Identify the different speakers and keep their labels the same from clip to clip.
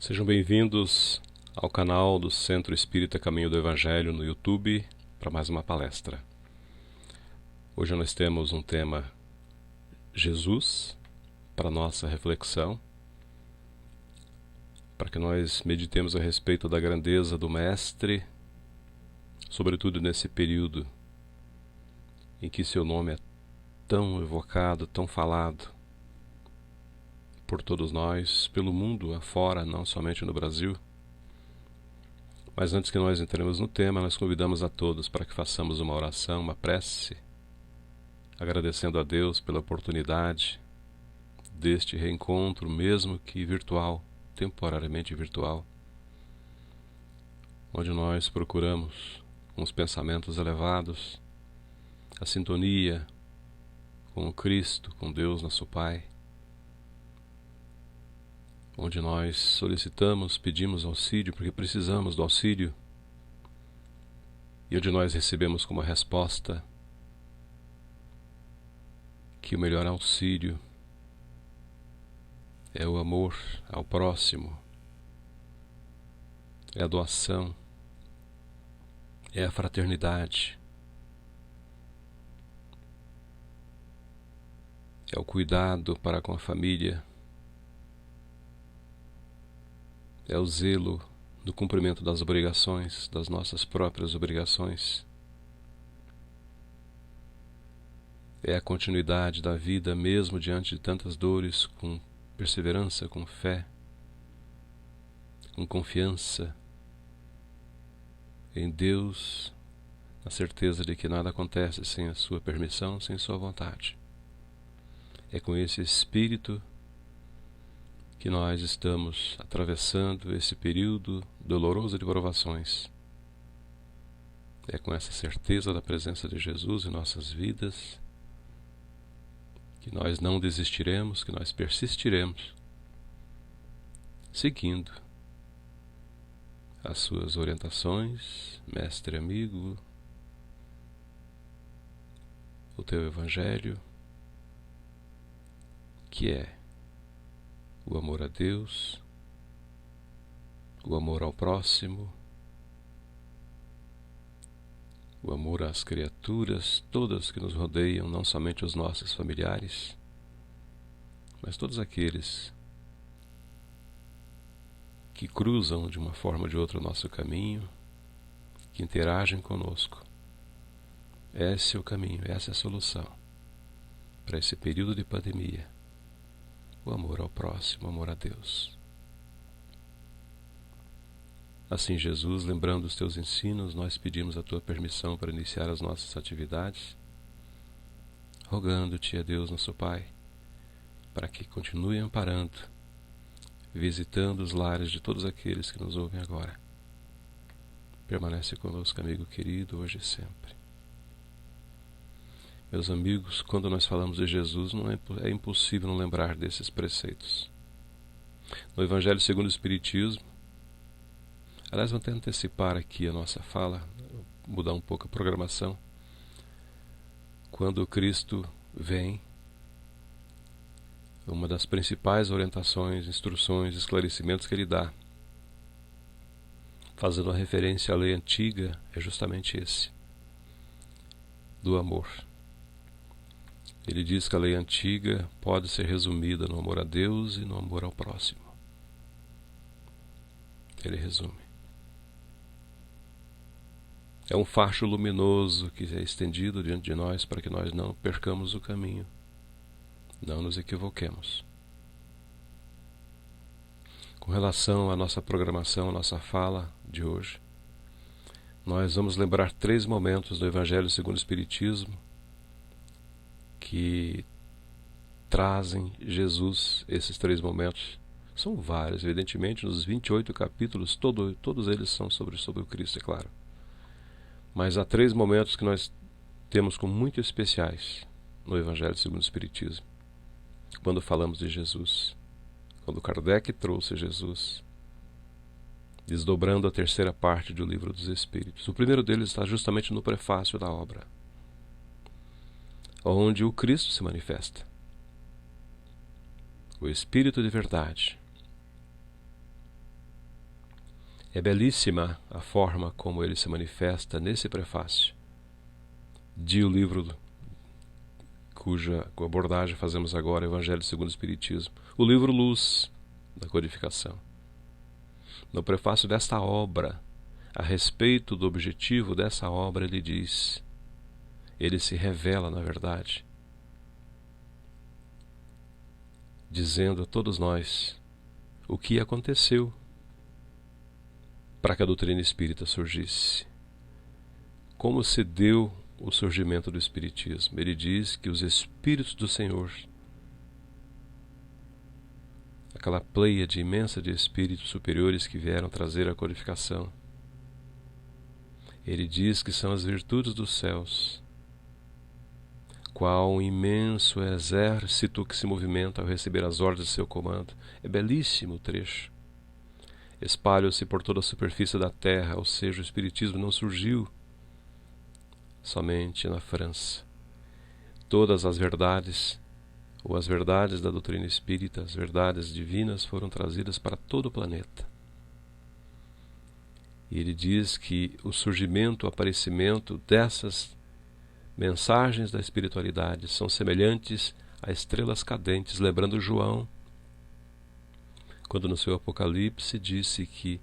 Speaker 1: Sejam bem-vindos ao canal do Centro Espírita Caminho do Evangelho no YouTube para mais uma palestra. Hoje nós temos um tema Jesus para nossa reflexão, para que nós meditemos a respeito da grandeza do Mestre, sobretudo nesse período em que seu nome é tão evocado, tão falado por todos nós, pelo mundo afora, não somente no Brasil. Mas antes que nós entremos no tema, nós convidamos a todos para que façamos uma oração, uma prece, agradecendo a Deus pela oportunidade deste reencontro, mesmo que virtual, temporariamente virtual, onde nós procuramos, com os pensamentos elevados, a sintonia com o Cristo, com Deus, nosso Pai, onde nós solicitamos, pedimos auxílio, porque precisamos do auxílio, e onde nós recebemos como resposta que o melhor auxílio é o amor ao próximo, é a doação, é a fraternidade, é o cuidado para com a família, é o zelo do cumprimento das obrigações, das nossas próprias obrigações. É a continuidade da vida mesmo diante de tantas dores, com perseverança, com fé, com confiança em Deus, na certeza de que nada acontece sem a sua permissão, sem sua vontade. É com esse espírito que nós estamos atravessando esse período doloroso de provações. É com essa certeza da presença de Jesus em nossas vidas que nós não desistiremos, que nós persistiremos, seguindo as suas orientações, mestre amigo, o teu Evangelho, que é o amor a Deus, o amor ao próximo, o amor às criaturas, todas que nos rodeiam, não somente os nossos familiares, mas todos aqueles que cruzam de uma forma ou de outra o nosso caminho, que interagem conosco. Esse é o caminho, essa é a solução para esse período de pandemia. O amor ao próximo, o amor a Deus. Assim, Jesus, lembrando os teus ensinos, nós pedimos a tua permissão para iniciar as nossas atividades, rogando-te a Deus, nosso Pai, para que continue amparando, visitando os lares de todos aqueles que nos ouvem agora. Permanece conosco, amigo querido, hoje e sempre. Meus amigos, quando nós falamos de Jesus, é impossível não lembrar desses preceitos. No Evangelho segundo o Espiritismo, aliás, vou até antecipar aqui a nossa fala, mudar um pouco a programação. Quando Cristo vem, uma das principais orientações, instruções, esclarecimentos que ele dá, fazendo a referência à lei antiga, é justamente esse, do amor. Ele diz que a lei antiga pode ser resumida no amor a Deus e no amor ao próximo. Ele resume. É um facho luminoso que é estendido diante de nós para que nós não percamos o caminho, não nos equivoquemos. Com relação à nossa programação, à nossa fala de hoje, nós vamos lembrar 3 momentos do Evangelho segundo o Espiritismo que trazem Jesus. Esses 3 momentos são vários, evidentemente, nos 28 capítulos, todos eles são sobre o Cristo, é claro. Mas há 3 momentos que nós temos como muito especiais no Evangelho segundo o Espiritismo, quando falamos de Jesus, quando Kardec trouxe Jesus, desdobrando a 3ª parte do Livro dos Espíritos. O primeiro deles está justamente no prefácio da obra, onde o Cristo se manifesta, o Espírito de verdade, É belíssima a forma como ele se manifesta nesse prefácio de o livro cuja abordagem fazemos agora, Evangelho segundo o Espiritismo, o livro Luz da Codificação. No prefácio desta obra, a respeito do objetivo dessa obra, ele diz, ele se revela na verdade, dizendo a todos nós o que aconteceu para que a doutrina espírita surgisse. Como se deu o surgimento do Espiritismo? Ele diz que os Espíritos do Senhor, aquela pleiade imensa de espíritos superiores que vieram trazer a codificação, ele diz que são as virtudes dos céus, qual um imenso exército que se movimenta ao receber as ordens de seu comando. É belíssimo o trecho. Espalham-se por toda a superfície da terra, ou seja, o Espiritismo não surgiu somente na França. Todas as verdades, ou as verdades da doutrina espírita, as verdades divinas, foram trazidas para todo o planeta. E ele diz que o surgimento, o aparecimento dessas mensagens da espiritualidade são semelhantes a estrelas cadentes, lembrando João, quando no seu Apocalipse disse que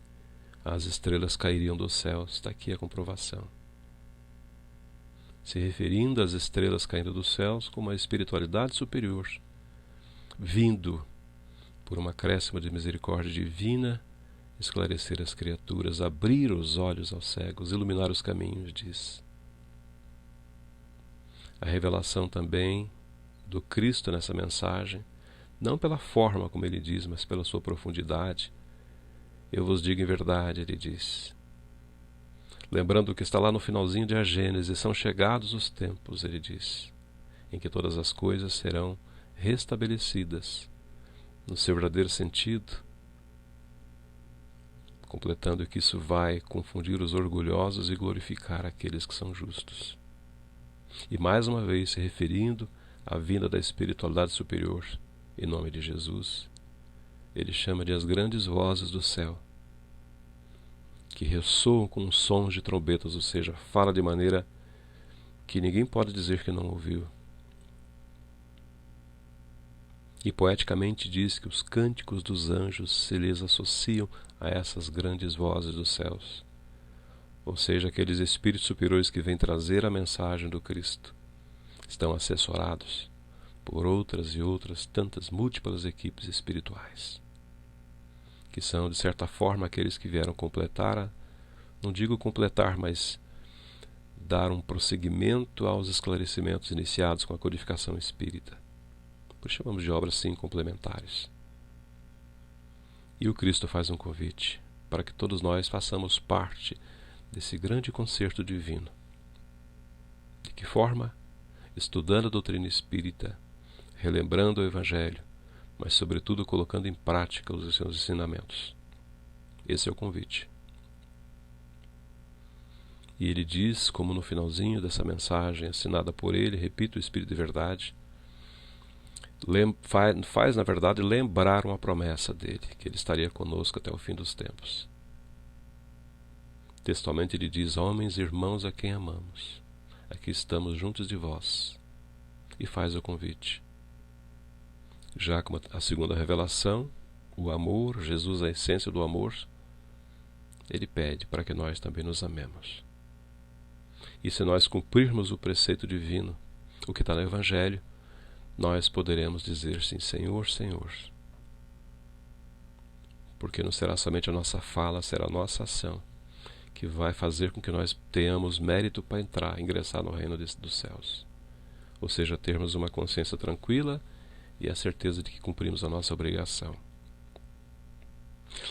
Speaker 1: as estrelas cairiam dos céus. Está aqui a comprovação. Se referindo às estrelas caindo dos céus como a espiritualidade superior, vindo por uma acréscimo de misericórdia divina, esclarecer as criaturas, abrir os olhos aos cegos, iluminar os caminhos, diz. A revelação também do Cristo nessa mensagem, não pela forma como ele diz, mas pela sua profundidade. Eu vos digo em verdade, ele diz. Lembrando que está lá no finalzinho de A Gênese, são chegados os tempos, ele diz, em que todas as coisas serão restabelecidas no seu verdadeiro sentido, completando que isso vai confundir os orgulhosos e glorificar aqueles que são justos. E mais uma vez, se referindo à vinda da espiritualidade superior, em nome de Jesus, ele chama de as grandes vozes do céu, que ressoam com sons de trombetas, ou seja, fala de maneira que ninguém pode dizer que não ouviu. E poeticamente diz que os cânticos dos anjos se lhes associam a essas grandes vozes dos céus, ou seja, aqueles espíritos superiores que vêm trazer a mensagem do Cristo, estão assessorados por outras e outras tantas múltiplas equipes espirituais, que são, de certa forma, aqueles que vieram completar, não digo completar, mas dar um prosseguimento aos esclarecimentos iniciados com a codificação espírita. Por isso chamamos de obras, sim, complementares. E o Cristo faz um convite para que todos nós façamos parte desse grande concerto divino. De que forma? Estudando a doutrina espírita, relembrando o Evangelho, mas sobretudo colocando em prática os seus ensinamentos. Esse é o convite. E ele diz, como no finalzinho dessa mensagem assinada por ele, repito, o Espírito de Verdade, faz na verdade lembrar uma promessa dele, que ele estaria conosco até o fim dos tempos. Textualmente ele diz: homens e irmãos a quem amamos, aqui estamos juntos de vós, e faz o convite. Já como a segunda revelação, o amor, Jesus, a essência do amor, ele pede para que nós também nos amemos. E se nós cumprirmos o preceito divino, o que está no Evangelho, nós poderemos dizer sim, Senhor, Senhor. Porque não será somente a nossa fala, será a nossa ação que vai fazer com que nós tenhamos mérito para ingressar no reino dos céus. Ou seja, termos uma consciência tranquila e a certeza de que cumprimos a nossa obrigação.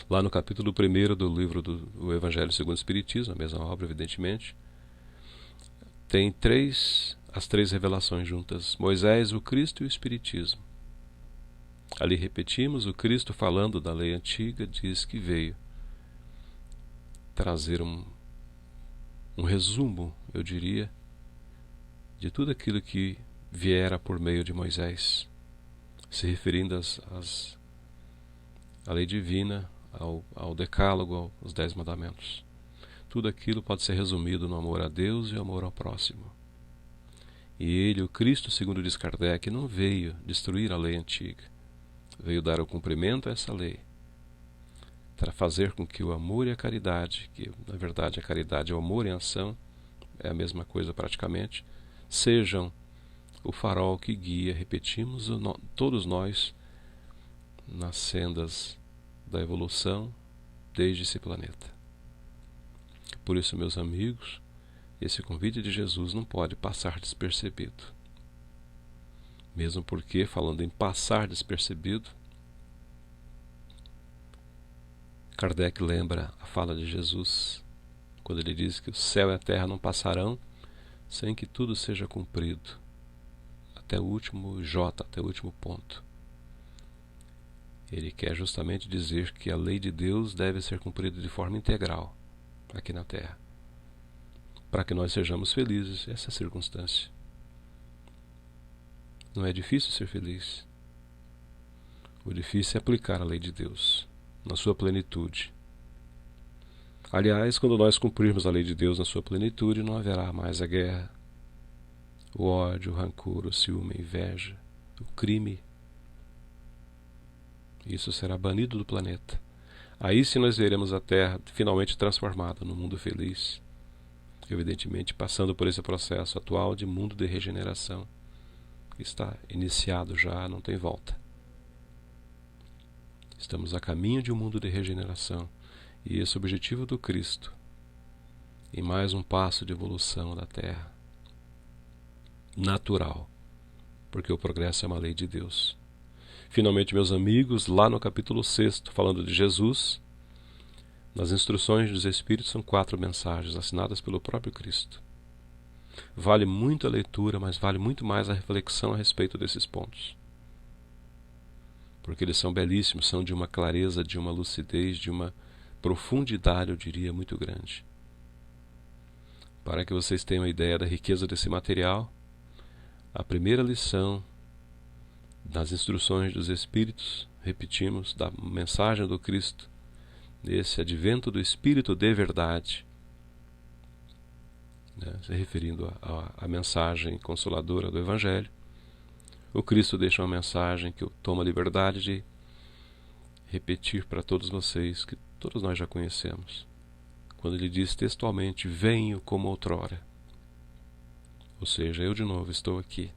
Speaker 1: Lá no capítulo 1 do livro do Evangelho segundo o Espiritismo, a mesma obra, evidentemente, tem as três revelações juntas: Moisés, o Cristo e o Espiritismo. Ali repetimos, o Cristo, falando da lei antiga, diz que veio trazer um resumo, eu diria, de tudo aquilo que viera por meio de Moisés, se referindo à lei divina, ao Decálogo, aos 10 Mandamentos. Tudo aquilo pode ser resumido no amor a Deus e amor ao próximo. E ele, o Cristo, segundo diz Kardec, não veio destruir a lei antiga. Veio dar o cumprimento a essa lei, para fazer com que o amor e a caridade, que na verdade a caridade é o amor em ação, é a mesma coisa praticamente, sejam o farol que guia, repetimos, todos nós nas sendas da evolução desde esse planeta. Por isso, meus amigos, esse convite de Jesus não pode passar despercebido. Mesmo porque, falando em passar despercebido, Kardec lembra a fala de Jesus, quando ele diz que o céu e a terra não passarão sem que tudo seja cumprido, até o último J, até o último ponto. Ele quer justamente dizer que a lei de Deus deve ser cumprida de forma integral aqui na Terra, para que nós sejamos felizes. Essa é a circunstância. Não é difícil ser feliz. O difícil é aplicar a lei de Deus na sua plenitude. Aliás, quando nós cumprirmos a lei de Deus na sua plenitude, não haverá mais a guerra, o ódio, o rancor, o ciúme, a inveja, o crime. Isso será banido do planeta. Aí sim nós veremos a Terra finalmente transformada num mundo feliz, evidentemente passando por esse processo atual de mundo de regeneração, que está iniciado já, não tem volta. Estamos a caminho de um mundo de regeneração, e esse é o objetivo do Cristo, em mais um passo de evolução da Terra, natural, porque o progresso é uma lei de Deus. Finalmente, meus amigos, lá no capítulo 6, falando de Jesus, nas instruções dos Espíritos são 4 mensagens assinadas pelo próprio Cristo. Vale muito a leitura, mas vale muito mais a reflexão a respeito desses pontos. Porque eles são belíssimos, são de uma clareza, de uma lucidez, de uma profundidade, eu diria, muito grande. Para que vocês tenham a ideia da riqueza desse material, a primeira lição das instruções dos Espíritos, repetimos, da mensagem do Cristo, nesse advento do Espírito de verdade, se referindo à mensagem consoladora do Evangelho, o Cristo deixa uma mensagem que eu tomo a liberdade de repetir para todos vocês, que todos nós já conhecemos, quando ele diz textualmente: venho como outrora. Ou seja, eu de novo estou aqui.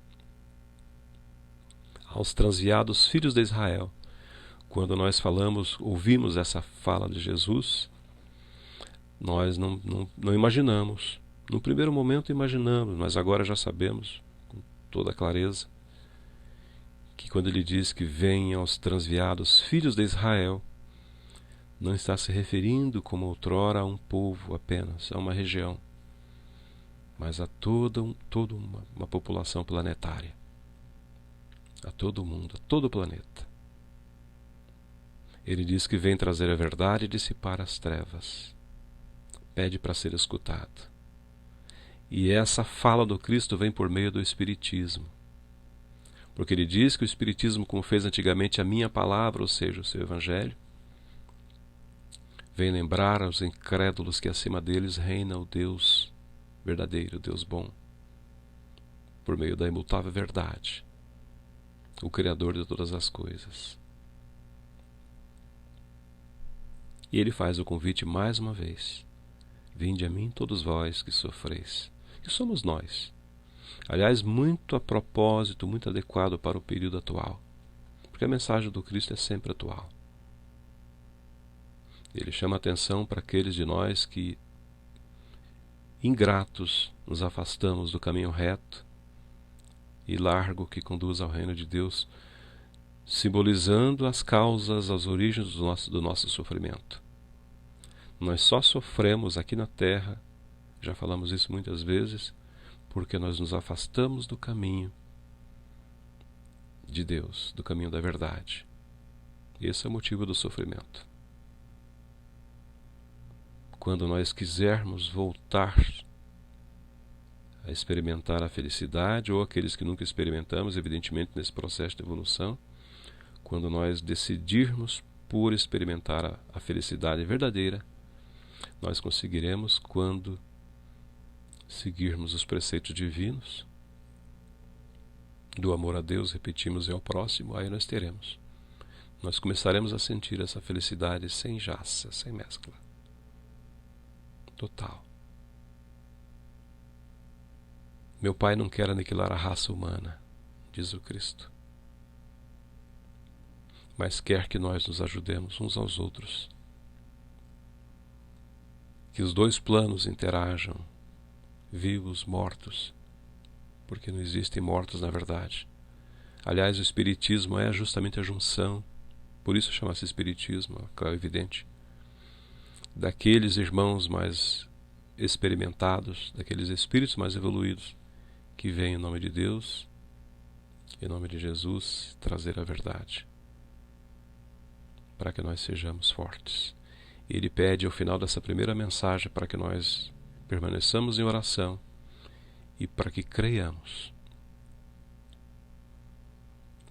Speaker 1: Aos transviados filhos de Israel, quando nós ouvimos essa fala de Jesus, nós não imaginamos. No primeiro momento imaginamos, mas agora já sabemos com toda clareza que quando ele diz que vem aos transviados filhos de Israel, não está se referindo como outrora a um povo apenas, a uma região, mas a toda uma população planetária, a todo o mundo, a todo o planeta. Ele diz que vem trazer a verdade e dissipar as trevas. Pede para ser escutado. E essa fala do Cristo vem por meio do Espiritismo. Porque ele diz que o Espiritismo, como fez antigamente a minha palavra, ou seja, o seu Evangelho, vem lembrar aos incrédulos que acima deles reina o Deus verdadeiro, o Deus bom, por meio da imutável verdade, o Criador de todas as coisas. E ele faz o convite mais uma vez: vinde a mim todos vós que sofreis, que somos nós. Aliás, muito a propósito, muito adequado para o período atual, porque a mensagem do Cristo é sempre atual. Ele chama a atenção para aqueles de nós que, ingratos, nos afastamos do caminho reto e largo que conduz ao reino de Deus, simbolizando as causas, as origens do nosso sofrimento. Nós só sofremos aqui na Terra, já falamos isso muitas vezes, porque nós nos afastamos do caminho de Deus, do caminho da verdade. Esse é o motivo do sofrimento. Quando nós quisermos voltar a experimentar a felicidade, ou aqueles que nunca experimentamos, evidentemente nesse processo de evolução, quando nós decidirmos por experimentar a felicidade verdadeira, nós conseguiremos quando seguirmos os preceitos divinos do amor a Deus, repetimos, e ao próximo. Aí nós teremos. Nós começaremos a sentir essa felicidade sem jaça, sem mescla. Total. Meu Pai não quer aniquilar a raça humana, diz o Cristo, mas quer que nós nos ajudemos uns aos outros. Que os dois planos interajam, vivos, mortos, porque não existem mortos na verdade. Aliás, o Espiritismo é justamente a junção, por isso chama-se Espiritismo, claro, evidente, daqueles irmãos mais experimentados, daqueles espíritos mais evoluídos, que vêm em nome de Deus, em nome de Jesus, trazer a verdade, para que nós sejamos fortes. E Ele pede ao final dessa primeira mensagem para que nós permaneçamos em oração e para que creiamos.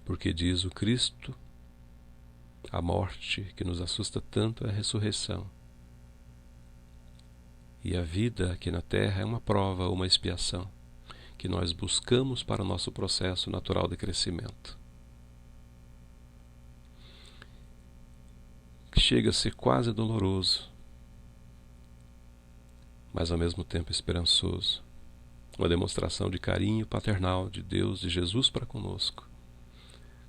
Speaker 1: Porque diz o Cristo, a morte que nos assusta tanto é a ressurreição. E a vida aqui na Terra é uma prova, uma expiação, que nós buscamos para o nosso processo natural de crescimento. Chega a ser quase doloroso, mas ao mesmo tempo esperançoso. Uma demonstração de carinho paternal de Deus, de Jesus para conosco,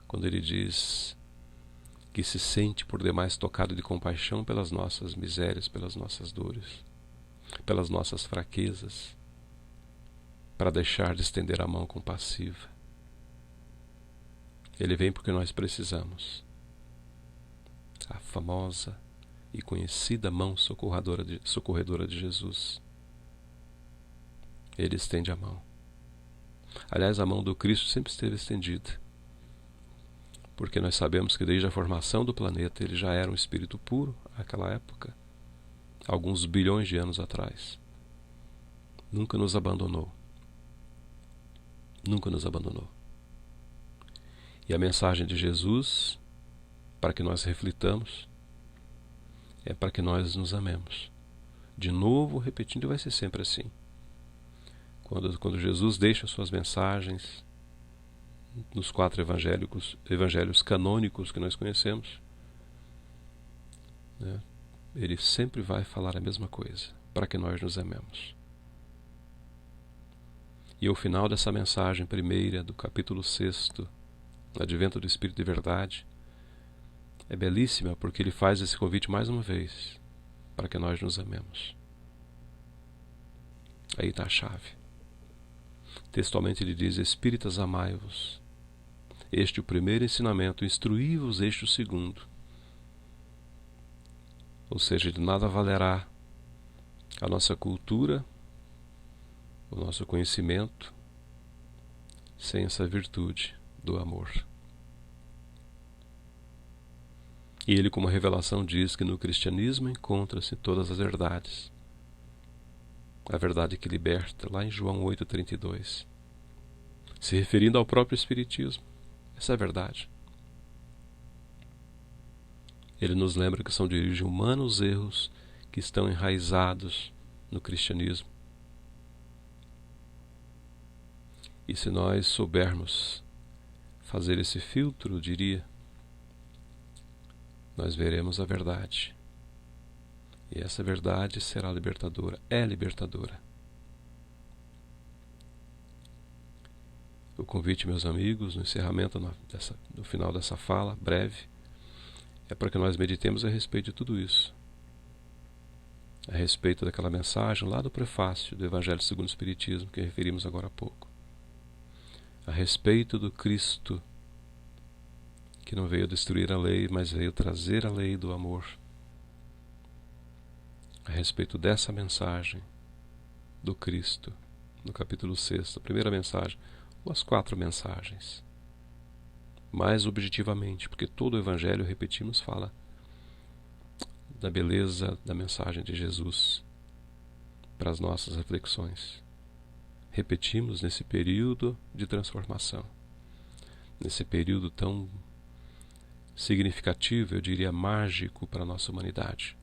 Speaker 1: quando Ele diz que se sente por demais tocado de compaixão pelas nossas misérias, pelas nossas dores, pelas nossas fraquezas, para deixar de estender a mão compassiva. Ele vem porque nós precisamos. A famosa e conhecida mão socorredora de Jesus. Ele estende a mão. Aliás, a mão do Cristo sempre esteve estendida, porque nós sabemos que desde a formação do planeta ele já era um espírito puro naquela época, alguns bilhões de anos atrás. Nunca nos abandonou. Nunca nos abandonou. E a mensagem de Jesus, para que nós reflitamos, é para que nós nos amemos. De novo, repetindo, vai ser sempre assim. Quando Jesus deixa suas mensagens nos 4 evangelhos canônicos que nós conhecemos, né, ele sempre vai falar a mesma coisa, para que nós nos amemos. E o final dessa mensagem primeira do capítulo 6º, Advento do Espírito de Verdade, é belíssima porque ele faz esse convite mais uma vez, para que nós nos amemos. Aí está a chave. Textualmente ele diz: Espíritas, amai-vos. Este o primeiro ensinamento, instruí-vos este o segundo. Ou seja, de nada valerá a nossa cultura, o nosso conhecimento, sem essa virtude do amor. E ele, como revelação, diz que no cristianismo encontra-se todas as verdades. A verdade que liberta, lá em João 8,32. Se referindo ao próprio Espiritismo. Essa é a verdade. Ele nos lembra que são de origem humana os erros que estão enraizados no cristianismo. E se nós soubermos fazer esse filtro, diria, nós veremos a verdade. E essa verdade será libertadora, é libertadora. O convite, meus amigos, no encerramento, no final dessa fala breve, é para que nós meditemos a respeito de tudo isso. A respeito daquela mensagem lá do prefácio do Evangelho segundo o Espiritismo, que referimos agora há pouco. A respeito do Cristo, que não veio destruir a lei, mas veio trazer a lei do amor. A respeito dessa mensagem do Cristo, no capítulo 6, a primeira mensagem, ou as 4 mensagens. Mais objetivamente, porque todo o Evangelho, repetimos, fala da beleza da mensagem de Jesus para as nossas reflexões. Repetimos nesse período de transformação, nesse período tão significativo, eu diria mágico para a nossa humanidade.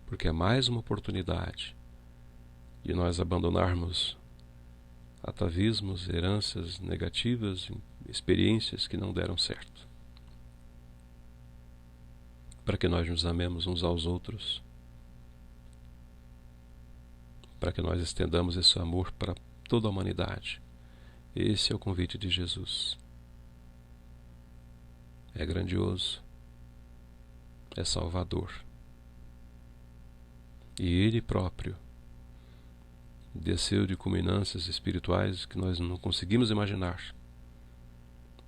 Speaker 1: Porque é mais uma oportunidade de nós abandonarmos atavismos, heranças negativas, experiências que não deram certo. Para que nós nos amemos uns aos outros. Para que nós estendamos esse amor para toda a humanidade. Esse é o convite de Jesus. É grandioso. É salvador. E Ele próprio desceu de culminâncias espirituais que nós não conseguimos imaginar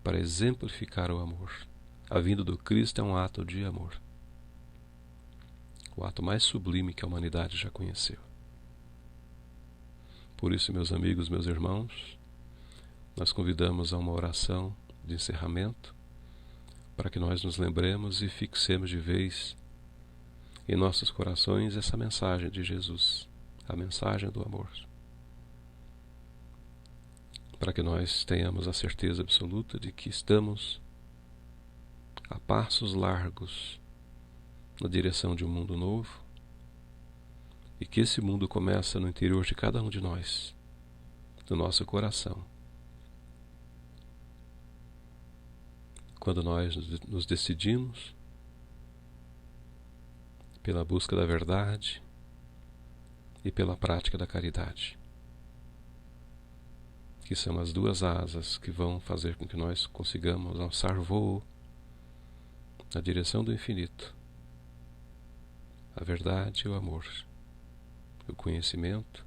Speaker 1: para exemplificar o amor. A vinda do Cristo é um ato de amor. O ato mais sublime que a humanidade já conheceu. Por isso, meus amigos, meus irmãos, nós convidamos a uma oração de encerramento para que nós nos lembremos e fixemos de vez em nossos corações essa mensagem de Jesus, a mensagem do amor. Para que nós tenhamos a certeza absoluta de que estamos a passos largos na direção de um mundo novo e que esse mundo começa no interior de cada um de nós, do nosso coração. Quando nós nos decidimos pela busca da verdade e pela prática da caridade, que são as duas asas que vão fazer com que nós consigamos alçar voo na direção do infinito. A verdade e o amor, o conhecimento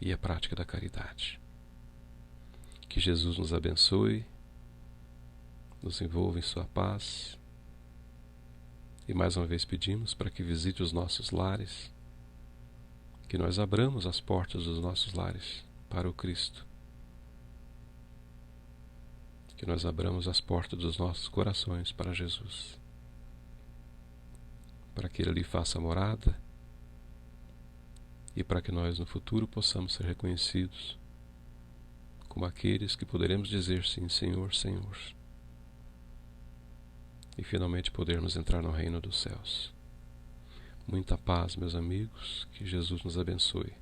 Speaker 1: e a prática da caridade. Que Jesus nos abençoe, nos envolva em sua paz e mais uma vez pedimos para que visite os nossos lares, que nós abramos as portas dos nossos lares para o Cristo, que nós abramos as portas dos nossos corações para Jesus, para que Ele ali faça morada e para que nós no futuro possamos ser reconhecidos como aqueles que poderemos dizer sim, Senhor, Senhor, e finalmente podermos entrar no reino dos céus. Muita paz, meus amigos, que Jesus nos abençoe.